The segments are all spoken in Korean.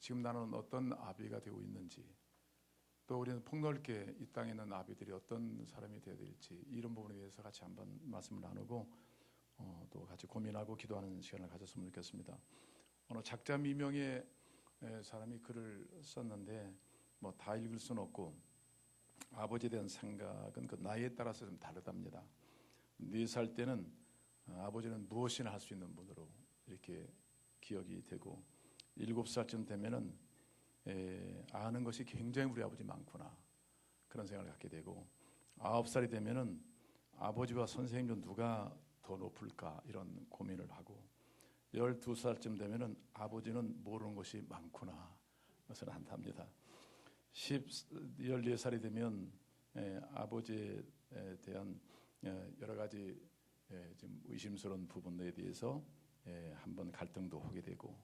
지금 나는 어떤 아비가 되고 있는지, 또 우리는 폭넓게 이 땅에 있는 아비들이 어떤 사람이 되어야 될지, 이런 부분에 대해서 같이 한번 말씀을 나누고 또 같이 고민하고 기도하는 시간을 가졌으면 좋겠습니다. 오늘 작자 미명의 사람이 글을 썼는데 뭐 다 읽을 수는 없고, 아버지에 대한 생각은 그 나이에 따라서 좀 다르답니다. 4살 때는 아버지는 무엇이나 할 수 있는 분으로 이렇게 기억이 되고, 7살쯤 되면은 아는 것이 굉장히 우리 아버지 많구나, 그런 생각을 갖게 되고, 9살이 되면은 아버지와 선생님 중 누가 더 높을까, 이런 고민을 하고, 12살쯤 되면은 아버지는 모르는 것이 많구나, 그것을 안답니다. 14살이 되면 아버지에 대한 여러 가지 좀 의심스러운 부분에 대해서 한번 갈등도 하게 되고,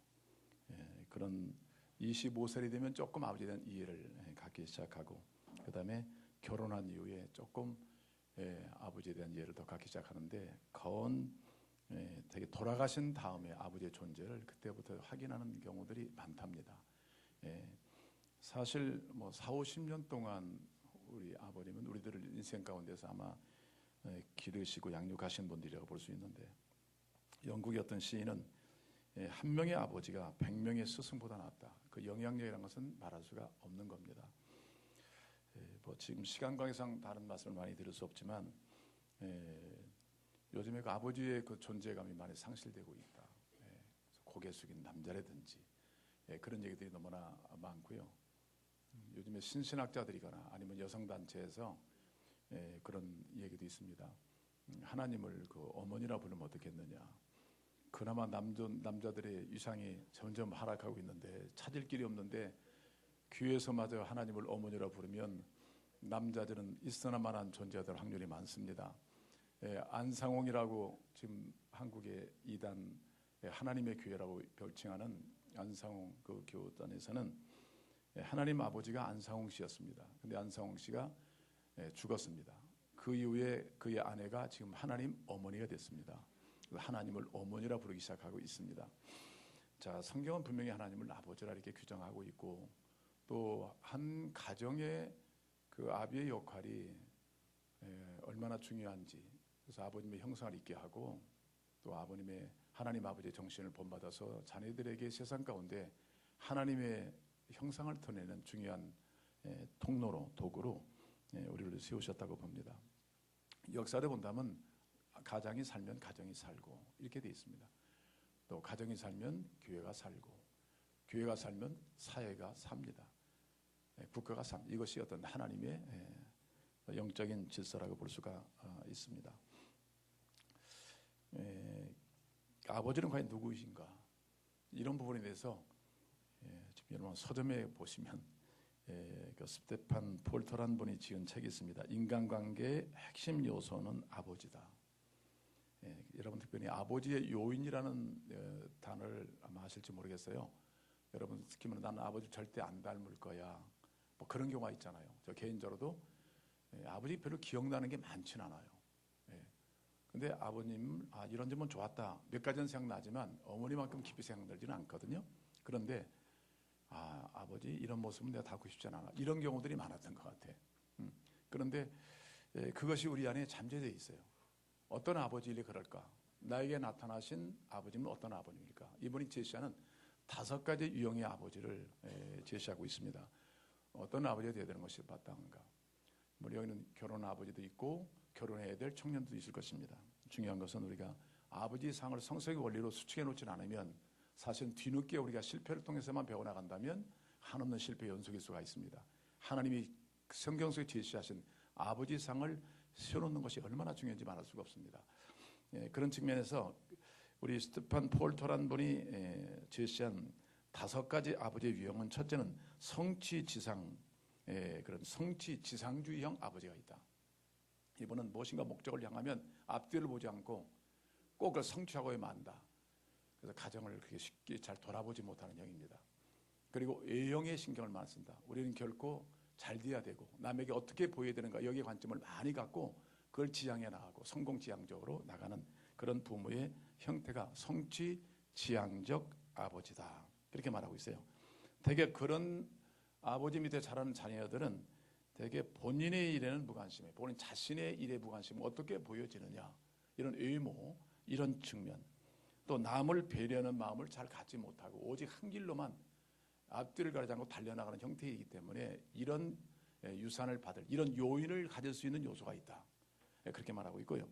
그런 25살이 되면 조금 아버지에 대한 이해를 갖기 시작하고, 그 다음에 결혼한 이후에 조금 아버지에 대한 이해를 더 갖기 시작하는데, 되게 돌아가신 다음에 아버지의 존재를 그때부터 확인하는 경우들이 많답니다. 사실 뭐 40-50년 동안 우리 아버님은 우리들을 인생 가운데서 아마 기르시고 양육하신 분들이라고 볼 수 있는데, 영국의 어떤 시인은 한 명의 아버지가 100명의 스승보다 낫다, 그 영향력이라는 것은 말할 수가 없는 겁니다. 뭐 지금 시간 관계상 다른 말씀을 많이 드릴 수 없지만, 요즘에 그 아버지의 그 존재감이 많이 상실되고 있다. 고개 숙인 남자라든지 그런 얘기들이 너무나 많고요. 요즘에 신신학자들이거나 아니면 여성단체에서 그런 얘기도 있습니다. 하나님을 그 어머니라 부르면 어떻겠느냐. 그나마 남자들의 위상이 점점 하락하고 있는데, 찾을 길이 없는데 교회에서마저 하나님을 어머니라 부르면 남자들은 있어나마나한 존재가 될 확률이 많습니다. 안상홍이라고 지금 한국의 이단 하나님의 교회라고 별칭하는 안상홍 그 교단에서는 하나님 아버지가 안상홍 씨였습니다. 근데 안상홍 씨가 죽었습니다. 그 이후에 그의 아내가 지금 하나님 어머니가 됐습니다. 하나님을 어머니라 부르기 시작하고 있습니다. 자, 성경은 분명히 하나님을 아버지라 이렇게 규정하고 있고, 또 한 가정의 그 아비의 역할이 얼마나 중요한지, 그래서 아버님의 형상을 있게 하고, 또 아버님의 하나님 아버지의 정신을 본받아서 자녀들에게 세상 가운데 하나님의 형상을 드러내는 중요한 통로로, 도구로 우리를 세우셨다고 봅니다. 역사를 본다면 가장이 살면 가정이 살고 이렇게 되어 있습니다. 또 가정이 살면 교회가 살고, 교회가 살면 사회가 삽니다. 국가가 삽니다. 이것이 어떤 하나님의 영적인 질서라고 볼 수가 있습니다. 아버지는 과연 누구이신가, 이런 부분에 대해서 지금 여러분 서점에 보시면 그 스테판 폴터라는 분이 지은 책이 있습니다. 인간관계의 핵심 요소는 아버지다. 여러분 특별히 아버지의 요인이라는 단어를 아마 아실지 모르겠어요. 여러분 특히 나는 아버지 절대 안 닮을 거야, 뭐 그런 경우가 있잖아요. 저 개인적으로도 아버지 별로 기억나는 게 많진 않아요. 근데 아버님 이런 점은 좋았다, 몇 가지는 생각나지만 어머니만큼 깊이 생각나지는 않거든요. 그런데 아버지 이런 모습은 내가 닮고 싶지 않아, 이런 경우들이 많았던 것 같아. 그런데 그것이 우리 안에 잠재되어 있어요. 어떤 아버지일래 그럴까? 나에게 나타나신 아버지는 어떤 아버님일까? 이분이 제시하는 5가지 유형의 아버지를 제시하고 있습니다. 어떤 아버지가 되어야 되는 것이 마땅한가? 우리 여기는 결혼한 아버지도 있고 결혼해야 될 청년도 있을 것입니다. 중요한 것은 우리가 아버지의 상을 성서의 원리로 수축해 놓지 않으면, 사실 뒤늦게 우리가 실패를 통해서만 배워나간다면 한없는 실패의 연속일 수가 있습니다. 하나님이 성경 속에 제시하신 아버지의 상을 세워놓는 것이 얼마나 중요한지 말할 수가 없습니다. 그런 측면에서 우리 스테판 폴터란 분이 제시한 5가지 아버지의 유형은, 첫째는 성취지상, 그런 성취지상주의형 아버지가 있다. 이분은 무엇인가 목적을 향하면 앞뒤를 보지 않고 꼭 그걸 성취하고에 만다. 그래서 가정을 그렇게 쉽게 잘 돌아보지 못하는 형입니다. 그리고 A형의 신경을 많이 쓴다. 우리는 결코 잘 돼야 되고 남에게 어떻게 보여야 되는가, 여기에 관점을 많이 갖고 그걸 지향해 나가고 성공지향적으로 나가는 그런 부모의 형태가 성취지향적 아버지다, 그렇게 말하고 있어요. 되게 그런 아버지 밑에 자라는 자녀들은 되게 본인의 일에는 무관심해. 본인 자신의 일에 무관심 어떻게 보여지느냐, 이런 의무, 이런 측면, 또 남을 배려하는 마음을 잘 갖지 못하고 오직 한 길로만 앞뒤를 가리지 않고 달려나가는 형태이기 때문에 이런 유산을 받을 이런 요인을 가질 수 있는 요소가 있다, 그렇게 말하고 있고요.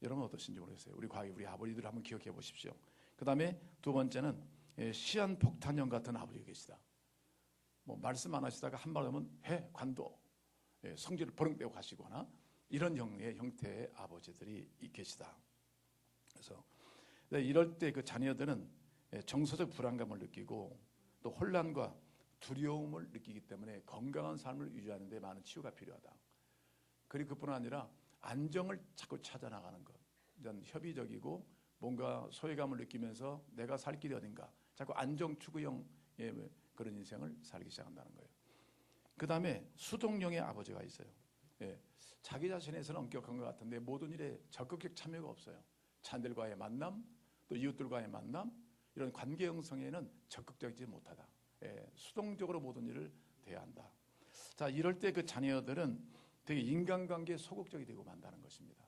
여러분 어떠신지 모르겠어요. 우리 과거 우리 아버지들 한번 기억해 보십시오. 그 다음에 두 번째는 시한폭탄형 같은 아버지가 계시다. 뭐 말씀 안 하시다가 한마디 하면 관도, 성질을 버럭내고 가시거나 이런 형태의 아버지들이 계시다. 그래서 이럴 때 그 자녀들은 정서적 불안감을 느끼고 또 혼란과 두려움을 느끼기 때문에 건강한 삶을 유지하는 데 많은 치유가 필요하다. 그리고 그뿐 아니라 안정을 자꾸 찾아 나가는 것, 협의적이고 뭔가 소외감을 느끼면서 내가 살 길이 어딘가, 자꾸 안정 추구형 그런 인생을 살기 시작한다는 거예요. 그 다음에 수동형의 아버지가 있어요. 자기 자신에서는 엄격한 것 같은데 모든 일에 적극적 참여가 없어요. 자녀들과의 만남, 또 이웃들과의 만남, 이런 관계 형성에는 적극적이지 못하다. 수동적으로 모든 일을 대한다. 자, 이럴 때 그 자녀들은 되게 인간관계에 소극적이 되고 만다는 것입니다.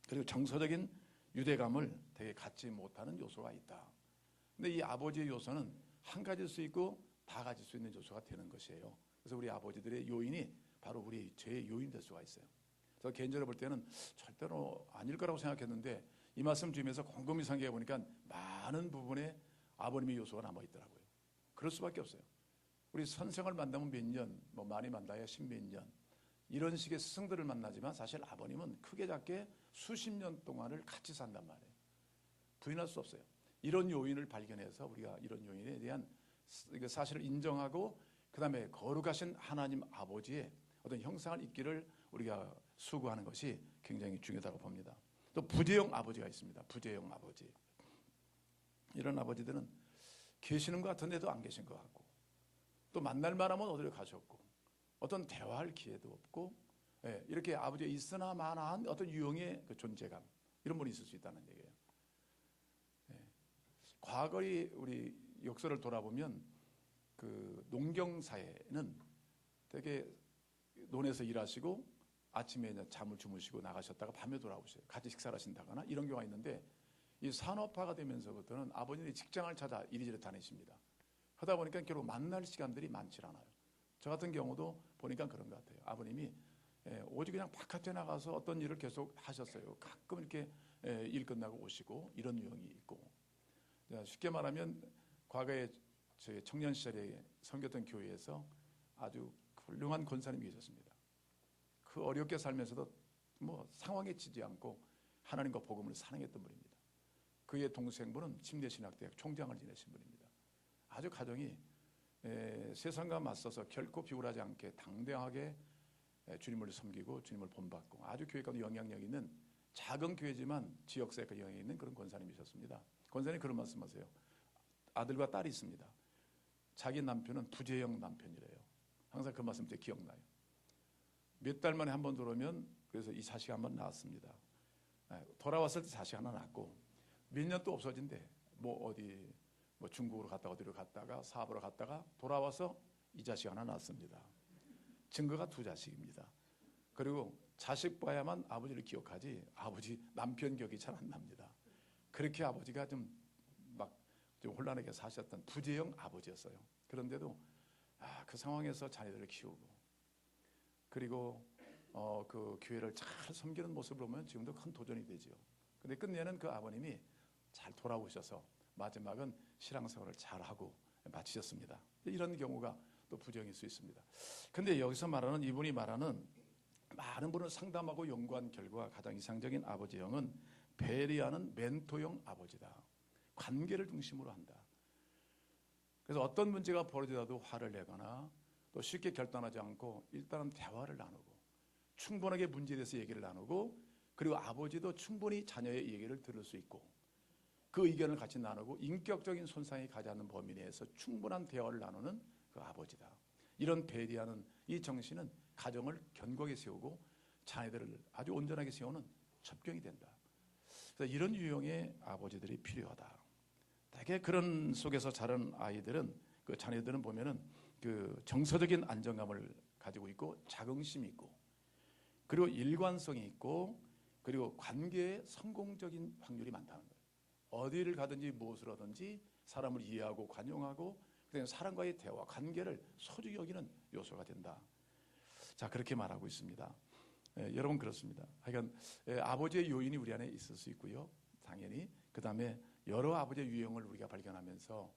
그리고 정서적인 유대감을 되게 갖지 못하는 요소가 있다. 근데 이 아버지의 요소는 한 가지일 수 있고 다 가질 수 있는 요소가 되는 것이에요. 그래서 우리 아버지들의 요인이 바로 우리 죄의 요인이 될 수가 있어요. 저 개인적으로 볼 때는 절대로 아닐 거라고 생각했는데 이 말씀 주면서 곰곰이 생각해 보니까 많은 부분에 아버님의 요소가 남아 있더라고요. 그럴 수밖에 없어요. 우리 선생을 만나면 몇 년, 뭐 많이 만나야 십몇 년, 이런 식의 스승들을 만나지만 사실 아버님은 크게 작게 수십 년 동안을 같이 산단 말이에요. 부인할 수 없어요. 이런 요인을 발견해서 우리가 이런 요인에 대한 사실을 인정하고 그 다음에 거룩하신 하나님 아버지의 어떤 형상을 잇기를 우리가 수고하는 것이 굉장히 중요하다고 봅니다. 또 부재형 아버지가 있습니다. 부재형 아버지. 이런 아버지들은 계시는 것 같은데도 안 계신 것 같고, 또 만날 만하면 어디로 가셨고, 어떤 대화할 기회도 없고, 이렇게 아버지가 있으나 마나한 어떤 유형의 그 존재감, 이런 분이 있을 수 있다는 얘기예요. 과거의 우리 역사를 돌아보면 그 농경사회는 되게 논에서 일하시고 아침에 잠을 주무시고 나가셨다가 밤에 돌아오셔요. 같이 식사를 하신다거나 이런 경우가 있는데, 이 산업화가 되면서부터는 아버님이 직장을 찾아 이리저리 다니십니다. 하다 보니까 결국 만날 시간들이 많지 않아요. 저 같은 경우도 보니까 그런 것 같아요. 아버님이 오직 그냥 바깥에 나가서 어떤 일을 계속 하셨어요. 가끔 이렇게 일 끝나고 오시고 이런 유형이 있고, 쉽게 말하면 과거에 제 청년 시절에 섬겼던 교회에서 아주 훌륭한 권사님이 계셨습니다. 그 어렵게 살면서도 뭐 상황에 지지 않고 하나님과 복음을 사랑했던 분입니다. 그의 동생분은 침례신학대학 총장을 지내신 분입니다. 아주 가정이 세상과 맞서서 결코 비굴하지 않게 당당하게 주님을 섬기고 주님을 본받고 아주 교회가도 영향력 있는 작은 교회지만 지역사회가 영향이 있는 그런 권사님이셨습니다. 권사님 그런 말씀하세요. 아들과 딸이 있습니다. 자기 남편은 부재형 남편이래요. 항상 그 말씀 때 기억나요. 몇 달 만에 한 번 들어오면 그래서 이 자식 한번 낳았습니다. 돌아왔을 때 자식 하나 낳고 몇 년 또 없어진대. 뭐 어디 뭐 중국으로 갔다가 어디로 갔다가 사업으로 갔다가 돌아와서 이 자식 하나 낳았습니다. 증거가 두 자식입니다. 그리고 자식 봐야만 아버지를 기억하지 아버지 남편 기억이 잘 안 납니다. 그렇게 아버지가 좀 혼란하게 사셨던 부재형 아버지였어요. 그런데도 그 상황에서 자녀들을 키우고 그리고 그 교회를 잘 섬기는 모습을 보면 지금도 큰 도전이 되죠. 근데 끝내는 그 아버님이 잘 돌아오셔서 마지막은 신앙생활을 잘하고 마치셨습니다. 이런 경우가 또 부정일 수 있습니다. 근데 여기서 말하는 이분이 말하는 많은 분을 상담하고 연구한 결과 가장 이상적인 아버지형은 배려하는 멘토형 아버지다. 관계를 중심으로 한다. 그래서 어떤 문제가 벌어지더라도 화를 내거나 또 쉽게 결단하지 않고 일단은 대화를 나누고 충분하게 문제에 대해서 얘기를 나누고 그리고 아버지도 충분히 자녀의 얘기를 들을 수 있고 그 의견을 같이 나누고 인격적인 손상이 가지 않는 범위 내에서 충분한 대화를 나누는 그 아버지다. 이런 배려하는 이 정신은 가정을 견고하게 세우고 자녀들을 아주 온전하게 세우는 첩경이 된다. 그래서 이런 유형의 아버지들이 필요하다. 대개 그런 속에서 자란 아이들은 그 자녀들은 보면은 그 정서적인 안정감을 가지고 있고 자긍심이 있고 그리고 일관성이 있고 그리고 관계에 성공적인 확률이 많다는 거예요. 어디를 가든지 무엇을 하든지 사람을 이해하고 관용하고 그다음에 사람과의 대화 관계를 소중히 여기는 요소가 된다. 자, 그렇게 말하고 있습니다. 여러분 그렇습니다. 하여간 아버지의 요인이 우리 안에 있을 수 있고요. 당연히 그 다음에 여러 아버지의 유형을 우리가 발견하면서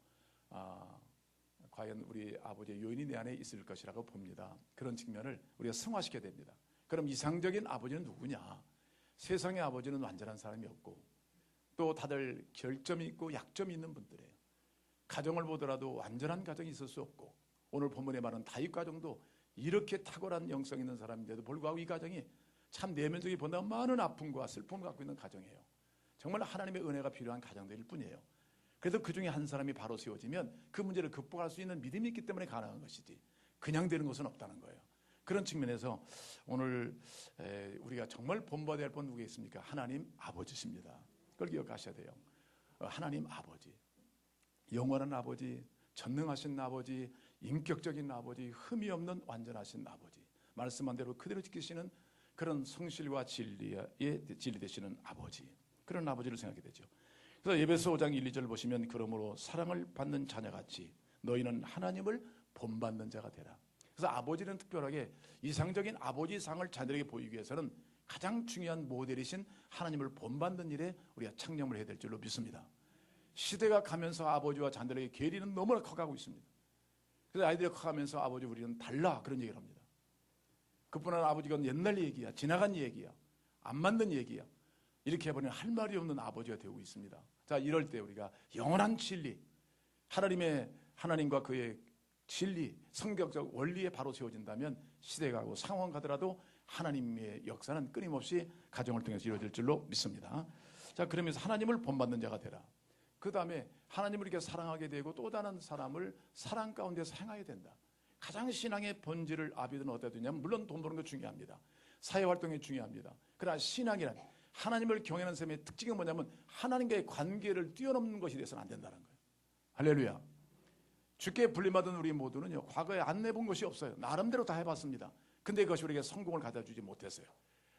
과연 우리 아버지의 요인이 내 안에 있을 것이라고 봅니다. 그런 측면을 우리가 승화시켜야 됩니다. 그럼 이상적인 아버지는 누구냐? 세상의 아버지는 완전한 사람이 없고 또 다들 결점이 있고 약점이 있는 분들이에요. 가정을 보더라도 완전한 가정이 있을 수 없고 오늘 본문에 말하는 다윗 가정도 이렇게 탁월한 영성 있는 사람인데도 불구하고 이 가정이 참 내면적인 본다면 많은 아픔과 슬픔을 갖고 있는 가정이에요. 정말 하나님의 은혜가 필요한 가정들일 뿐이에요. 그래도 그 중에 한 사람이 바로 세워지면 그 문제를 극복할 수 있는 믿음이 있기 때문에 가능한 것이지 그냥 되는 것은 없다는 거예요. 그런 측면에서 오늘 우리가 정말 본받아야 할 분 누구겠습니까? 하나님 아버지십니다. 그걸 기억하셔야 돼요. 하나님 아버지, 영원한 아버지, 전능하신 아버지, 인격적인 아버지, 흠이 없는 완전하신 아버지, 말씀한 대로 그대로 지키시는 그런 성실과 진리 되시는 아버지, 그런 아버지를 생각하게 되죠. 그래서 에베소 5장 1, 2절 보시면 그러므로 사랑을 받는 자녀같이 너희는 하나님을 본받는 자가 되라. 그래서 아버지는 특별하게 이상적인 아버지 상을 자녀에게 보이기 위해서는 가장 중요한 모델이신 하나님을 본받는 일에 우리가 창념을 해야 될 줄로 믿습니다. 시대가 가면서 아버지와 자녀에게 괴리는 너무나 커가고 있습니다. 그래서 아이들이 커가면서 아버지 우리는 달라 그런 얘기를 합니다. 그뿐 아니라 아버지가 옛날 얘기야, 지나간 얘기야, 안 맞는 얘기야, 이렇게 해버리면 할 말이 없는 아버지가 되고 있습니다. 자, 이럴 때 우리가 영원한 진리, 하나님과 그의 진리, 성격적 원리에 바로 세워진다면 시대가 가고 상황 가더라도 하나님의 역사는 끊임없이 가정을 통해서 이루어질 줄로 믿습니다. 자, 그러면서 하나님을 본받는 자가 되라. 그 다음에 하나님을 이렇게 사랑하게 되고 또 다른 사람을 사랑 가운데서 행하게 된다. 가장 신앙의 본질을 아비들은 어디다 두냐면 물론 돈 버는 거 중요합니다. 사회활동이 중요합니다. 그러나 신앙이란 하나님을 경외하는 삶의 특징이 뭐냐면 하나님과의 관계를 뛰어넘는 것이 돼서는 안 된다는 거예요. 할렐루야. 주께 불림받은 우리 모두는요, 과거에 안 내본 것이 없어요. 나름대로 다 해봤습니다. 근데 그것이 우리에게 성공을 가져주지 못했어요.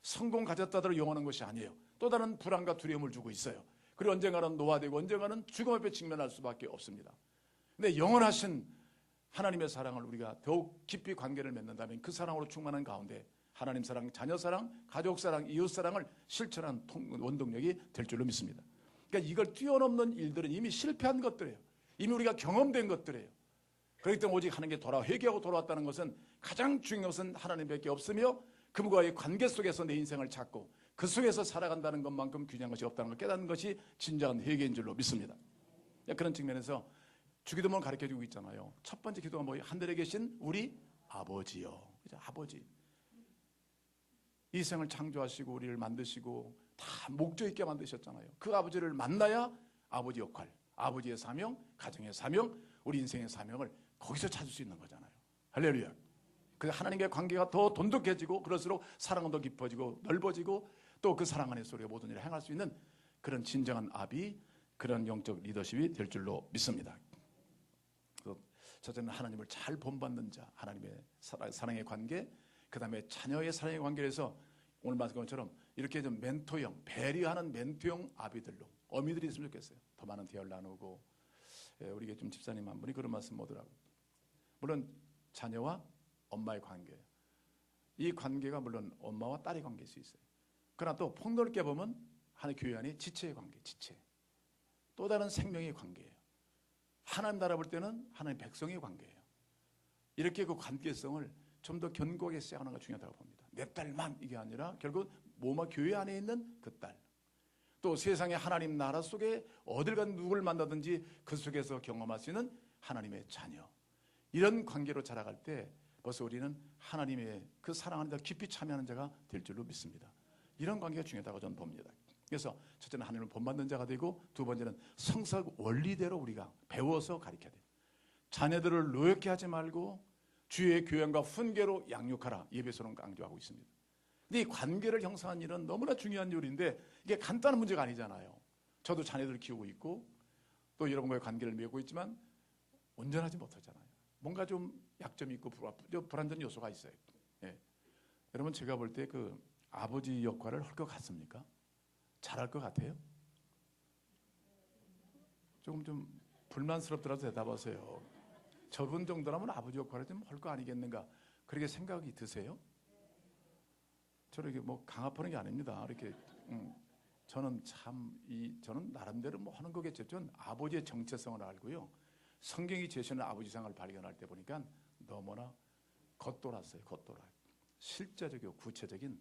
성공 가졌다더러 영원한 것이 아니에요. 또 다른 불안과 두려움을 주고 있어요. 그리고 언젠가는 노화되고 언젠가는 죽음 앞에 직면할 수밖에 없습니다. 근데 영원하신 하나님의 사랑을 우리가 더욱 깊이 관계를 맺는다면 그 사랑으로 충만한 가운데 하나님 사랑, 자녀 사랑, 가족 사랑, 이웃 사랑을 실천한 원동력이 될 줄로 믿습니다. 그러니까 이걸 뛰어넘는 일들은 이미 실패한 것들이에요. 이미 우리가 경험된 것들이에요. 그렇기 때문에 오직 하나님께 회개하고 돌아왔다는 것은 가장 중요한 것은 하나님밖에 없으며 그분과의 관계 속에서 내 인생을 찾고 그 속에서 살아간다는 것만큼 귀중한 것이 없다는 걸 깨닫는 것이 진정한 회개인 줄로 믿습니다. 그런 측면에서 주기도문을 가르쳐주고 있잖아요. 첫 번째 기도가 뭐예요? 하늘에 계신 우리 아버지요. 그죠? 아버지. 이 세상을 창조하시고 우리를 만드시고 다 목적 있게 만드셨잖아요. 그 아버지를 만나야 아버지 역할, 아버지의 사명, 가정의 사명, 우리 인생의 사명을 거기서 찾을 수 있는 거잖아요. 할렐루야. 그 하나님과의 관계가 더 돈독해지고 그럴수록 사랑은 더 깊어지고 넓어지고 또 그 사랑 안에서 우리가 모든 일을 행할 수 있는 그런 진정한 아비, 그런 영적 리더십이 될 줄로 믿습니다. 첫째는 하나님을 잘 본받는 자, 하나님의 사랑의 관계, 그 다음에 자녀의 사랑의 관계에서 오늘 말씀한 것처럼 이렇게 좀 멘토형, 배려하는 멘토형 아비들로 어미들이 있으면 좋겠어요. 더 많은 대화를 나누고 우리 좀 집사님 한 분이 그런 말씀 하더라고요. 물론 자녀와 엄마의 관계, 이 관계가 물론 엄마와 딸의 관계일 수 있어요. 그러나 또 폭넓게 보면 하나의 교회 안에 지체의 관계, 지체. 또 다른 생명의 관계예요. 하나님 나라 볼 때는 하나님 백성의 관계예요. 이렇게 그 관계성을 좀 더 견고하게 시작하는 것가 중요하다고 봅니다. 내 딸만 이게 아니라 결국 모마 교회 안에 있는 그 딸. 또 세상의 하나님 나라 속에 어딜 간 누굴 만나든지 그 속에서 경험할 수 있는 하나님의 자녀. 이런 관계로 자라갈 때 벌써 우리는 하나님의 그 사랑 안에 더 깊이 참여하는 자가 될 줄로 믿습니다. 이런 관계가 중요하다고 저는 봅니다. 그래서 첫째는 하나님을 본받는 자가 되고 두 번째는 성석 원리대로 우리가 배워서 가르쳐야 돼요. 자녀들을 노엽게 하지 말고 주의 교양과 훈계로 양육하라. 예배서는 강조하고 있습니다. 근데 이 관계를 형성하는 일은 너무나 중요한 요리인데 이게 간단한 문제가 아니잖아요. 저도 자녀들을 키우고 있고 또 여러분과의 관계를 맺고 있지만 온전하지 못하잖아요. 뭔가 좀 약점이 있고 불완전 요소가 있어요. 예. 여러분 제가 볼 때 그 아버지 역할을 할 것 같습니까? 잘할 것 같아요? 조금 좀 불만스럽더라도 대답하세요. 저분 정도라면 아버지 역할을 좀 할 거 아니겠는가? 그렇게 생각이 드세요? 저는 이게 뭐 강압하는 게 아닙니다. 이렇게 저는 저는 나름대로 뭐 하는 거겠죠. 전 아버지의 정체성을 알고요. 성경이 제시하는 아버지상을 발견할 때 보니까 너무나 겉돌았어요. 겉돌아요. 실제적이고 구체적인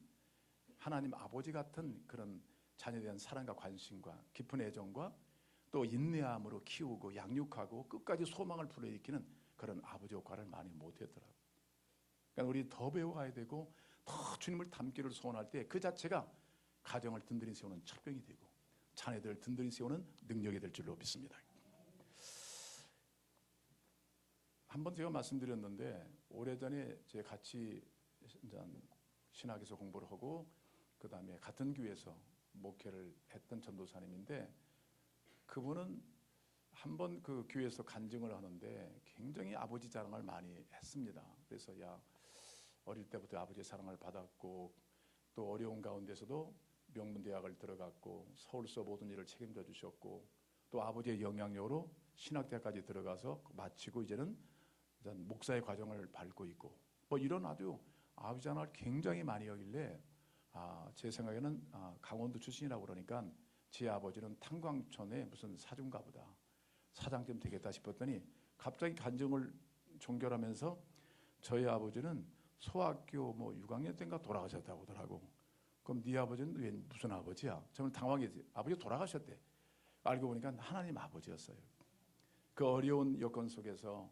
하나님 아버지 같은 그런 자녀에 대한 사랑과 관심과 깊은 애정과 또 인내함으로 키우고 양육하고 끝까지 소망을 불러일으키는 그런 아버지 역할을 많이 못했더라고요. 그러니까 우리 더 배워가야 되고 더 주님을 닮기를 소원할 때 그 자체가 가정을 든든히 세우는 철병이 되고 자녀들을 든든히 세우는 능력이 될 줄로 믿습니다. 한번 제가 말씀드렸는데 오래전에 제가 같이 신학에서 공부를 하고 그 다음에 같은 교회에서 목회를 했던 전도사님인데 그분은 한번 그 교회에서 간증을 하는데 굉장히 아버지 자랑을 많이 했습니다. 그래서 어릴 때부터 아버지의 사랑을 받았고 또 어려운 가운데서도 명문대학을 들어갔고 서울서 모든 일을 책임져 주셨고 또 아버지의 영향력으로 신학대학까지 들어가서 마치고 이제는 목사의 과정을 밟고 있고 뭐 이런 아주 아버지 자랑을 굉장히 많이 하길래 제 생각에는 강원도 출신이라고 그러니까 제 아버지는 탄광촌의 무슨 사중가 보다 사장쯤 되겠다 싶었더니 갑자기 간증을 종결하면서 저희 아버지는 소학교 뭐 6학년 때인가 돌아가셨다고 하더라고. 그럼 네 아버지는 왜 무슨 아버지야? 저는 당황했지. 아버지 돌아가셨대. 알고 보니까 하나님 아버지였어요. 그 어려운 여건 속에서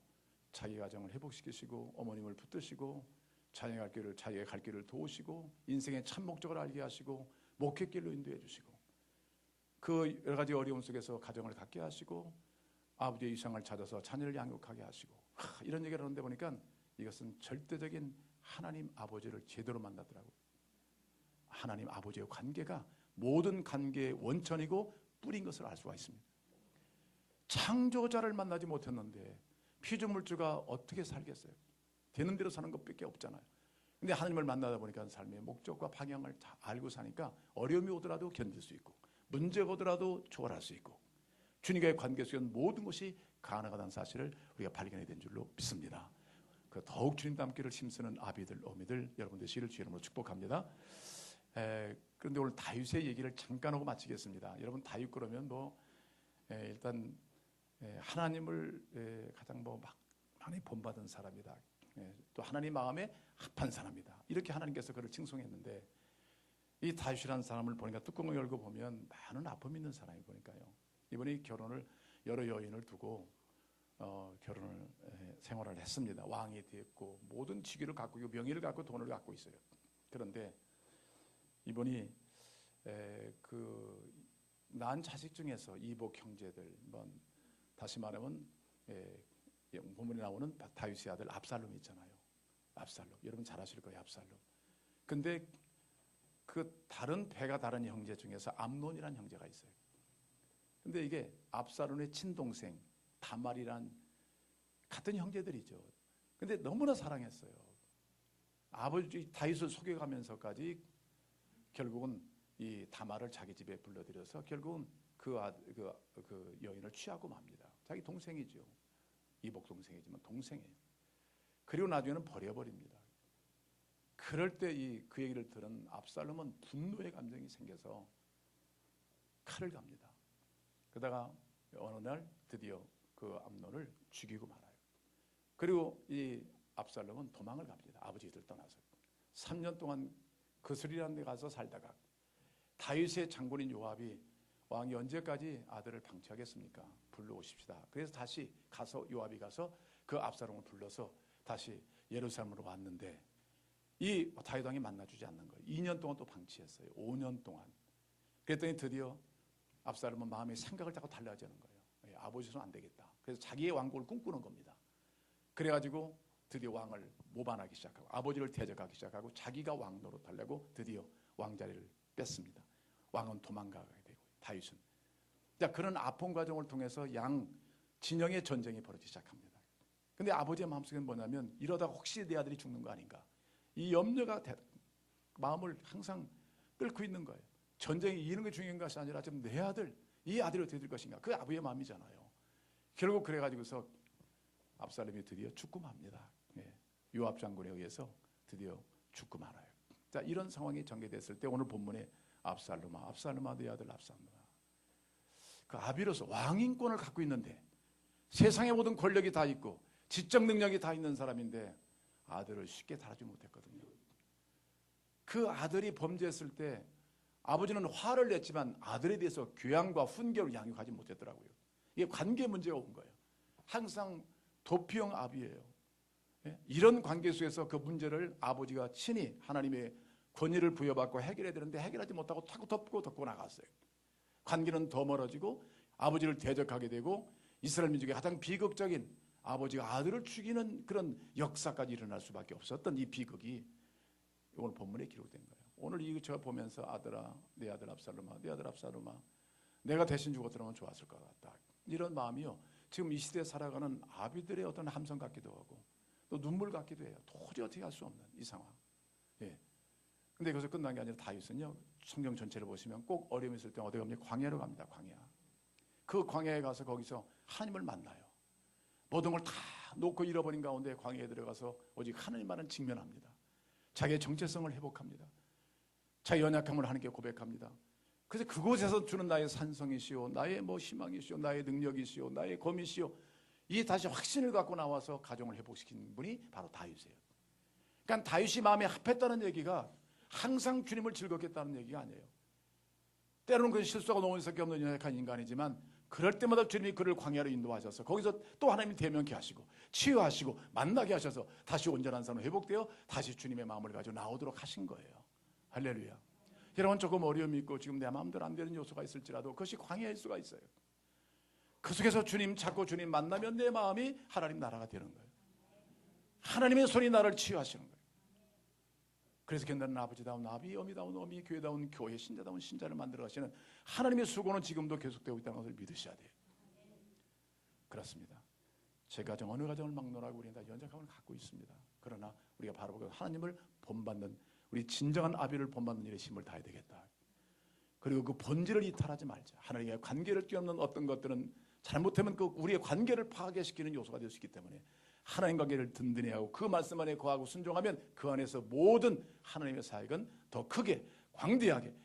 자기 가정을 회복시키시고 어머님을 붙드시고 자기가 갈 길을 도우시고 인생의 참 목적을 알게 하시고 목회길로 인도해 주시고 그 여러 가지 어려움 속에서 가정을 갖게 하시고 아버지의 이상을 찾아서 자녀를 양육하게 하시고 이런 얘기를 하는데 보니까 이것은 절대적인 하나님 아버지를 제대로 만나더라고요. 하나님 아버지의 관계가 모든 관계의 원천이고 뿌린 것을 알 수가 있습니다. 창조자를 만나지 못했는데 피조물주가 어떻게 살겠어요? 되는 대로 사는 것밖에 없잖아요. 근데 하나님을 만나다 보니까 삶의 목적과 방향을 다 알고 사니까 어려움이 오더라도 견딜 수 있고 문제가 오더라도 초월할 수 있고 주님과의 관계 속에는 모든 것이 가능하다는 사실을 우리가 발견해야 된 줄로 믿습니다. 더욱 주님 닮기를 힘쓰는 아비들, 어미들 여러분 되시기를 주의 이름으로 축복합니다. 그런데 오늘 다윗의 얘기를 잠깐 하고 마치겠습니다. 여러분 다윗 그러면 일단 하나님을 가장 많이 본받은 사람이다. 또 하나님 마음에 합한 사람이다. 이렇게 하나님께서 그를 칭송했는데 이 다윗이라는 사람을 보니까 뚜껑을 열고 보면 많은 아픔이 있는 사람이 보니까요. 이번에 결혼을 여러 여인을 두고 결혼을 생활을 했습니다. 왕이 됐고 모든 직위를 갖고 있고 명예를 갖고 돈을 갖고 있어요. 그런데 이분이 난 자식 중에서 이복 형제들 다시 말하면 본문에 나오는 다윗의 아들 압살롬 있잖아요. 압살롬 여러분 잘 아실 거예요. 압살롬. 근데 그 다른 배가 다른 형제 중에서 암논이라는 형제가 있어요. 근데 이게 압살롬의 친동생 다말이란 같은 형제들이죠. 근데 너무나 사랑했어요. 아버지 다윗을 속여가면서까지 결국은 이 다말을 자기 집에 불러들여서 결국은 그 여인을 취하고 맙니다. 자기 동생이죠. 이복 동생이지만 동생이에요. 그리고 나중에는 버려버립니다. 그럴 때 그 얘기를 들은 압살롬은 분노의 감정이 생겨서 칼을 갑니다. 그러다가 어느 날 드디어 그 암논을 죽이고 말아요. 그리고 이 압살롬은 도망을 갑니다. 아버지들 떠나서 3년 동안 그스리란 데 가서 살다가 다윗의 장군인 요압이 왕이 언제까지 아들을 방치하겠습니까? 불러오십시다. 그래서 다시 요압이 가서 그 압살롬을 불러서 다시 예루살렘으로 왔는데 이 다윗 왕이 만나주지 않는 거예요. 2년 동안 또 방치했어요. 5년 동안. 그랬더니 드디어 압살롬은 마음의 생각을 자꾸 달라지는 거예요. 아버지는 안 되겠다. 그래서 자기의 왕국을 꿈꾸는 겁니다. 그래가지고 드디어 왕을 모반하기 시작하고 아버지를 대적하기 시작하고 자기가 왕 노릇하려고 드디어 왕자리를 뺐습니다. 왕은 도망가게 되고 다윗은 그런 아픈 과정을 통해서 양 진영의 전쟁이 벌어지기 시작합니다. 근데 아버지의 마음속에는 뭐냐면 이러다가 혹시 내 아들이 죽는 거 아닌가, 이 염려가 마음을 항상 끓고 있는 거예요. 전쟁이 이기는 게 중요한 것이 아니라 지금 내 아들, 이 아들이 어떻게 될 것인가, 그 아버지의 마음이잖아요. 결국 그래가지고서 압살롬이 드디어 죽고 맙니다. 요압 장군에 의해서 드디어 죽고 말아요. 자, 이런 상황이 전개됐을 때 오늘 본문에 압살롬아 내 아들 압살롬아, 그 아비로서 왕인권을 갖고 있는데 세상의 모든 권력이 다 있고 지적 능력이 다 있는 사람인데 아들을 쉽게 다루지 못했거든요. 그 아들이 범죄했을 때 아버지는 화를 냈지만 아들에 대해서 교양과 훈계를 양육하지 못했더라고요. 이게 관계 문제가 온 거예요. 항상 도피형 아비예요. 이런 관계 속에서 그 문제를 아버지가 친히 하나님의 권위를 부여받고 해결해야 되는데 해결하지 못하고 자꾸 덮고 나갔어요. 관계는 더 멀어지고 아버지를 대적하게 되고 이스라엘 민족의 가장 비극적인 아버지가 아들을 죽이는 그런 역사까지 일어날 수밖에 없었던 이 비극이 오늘 본문에 기록된 거예요. 오늘 이거 보면서 아들아, 내 아들 압살롬아, 내 아들 압살롬아, 내가 대신 죽었더라면 좋았을 것 같다, 이런 마음이요, 지금 이 시대에 살아가는 아비들의 어떤 함성 같기도 하고 또 눈물 같기도 해요. 도저히 어떻게 할 수 없는 이 상황. 근데 여기서 끝난 게 아니라 다윗은요, 성경 전체를 보시면 꼭 어려움이 있을 때 어디 갑니까? 광야로 갑니다. 광야. 그 광야에 가서 거기서 하나님을 만나요. 모든 걸 다 놓고 잃어버린 가운데 광야에 들어가서 오직 하나님만을 직면합니다. 자기의 정체성을 회복합니다. 자기 연약함을 하나님께 고백합니다. 그래서 그곳에서 주는 나의 산성이시오, 나의 희망이시오, 나의 능력이시오, 나의 검이시오, 이 다시 확신을 갖고 나와서 가정을 회복시킨 분이 바로 다윗이에요. 그러니까 다윗이 마음에 합했다는 얘기가 항상 주님을 즐겁게 했다는 얘기가 아니에요. 때로는 그 실수하고 넘어질 수밖에 없는 연약한 인간이지만 그럴 때마다 주님이 그를 광야로 인도하셔서 거기서 또 하나님이 대면케 하시고 치유하시고 만나게 하셔서 다시 온전한 삶으로 회복되어 다시 주님의 마음을 가지고 나오도록 하신 거예요. 할렐루야. 여러분, 조금 어려움이 있고 지금 내 마음대로 안 되는 요소가 있을지라도 그것이 광야일 수가 있어요. 그 속에서 주님 찾고 주님 만나면 내 마음이 하나님 나라가 되는 거예요. 하나님의 손이 나를 치유하시는 거예요. 그래서 견다는 아버지다운 아비, 어미다운 어미, 교회다운 교회, 신자다운 신자를 만들어 가시는 하나님의 수고는 지금도 계속되고 있다는 것을 믿으셔야 돼요. 그렇습니다. 제 가정, 어느 가정을 막론하고 우리는 다 연약함을 갖고 있습니다. 그러나 우리가 바로 하나님을 본받는, 우리 진정한 아비를 본받는 일에 힘을 다해야 되겠다. 그리고 그 본질을 이탈하지 말자. 하나님의 관계를 뛰어넘는 어떤 것들은 잘못하면 그 우리의 관계를 파괴시키는 요소가 될 수 있기 때문에 하나님 관계를 든든히 하고 그 말씀 안에 거하고 순종하면 그 안에서 모든 하나님의 사역은 더 크게, 광대하게,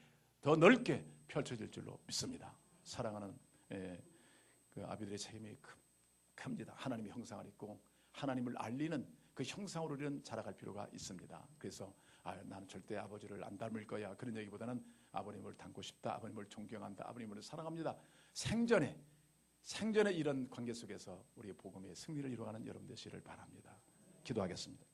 더 넓게 펼쳐질 줄로 믿습니다. 사랑하는 그 아비들의 책임이 큽니다. 하나님의 형상을 입고 하나님을 알리는 그 형상으로 우리는 자라갈 필요가 있습니다. 그래서 나는 절대 아버지를 안 닮을 거야, 그런 얘기보다는 아버님을 닮고 싶다, 아버님을 존경한다, 아버님을 사랑합니다. 생전에 이런 관계 속에서 우리의 복음의 승리를 이루어가는 여러분 되시기를 바랍니다. 기도하겠습니다.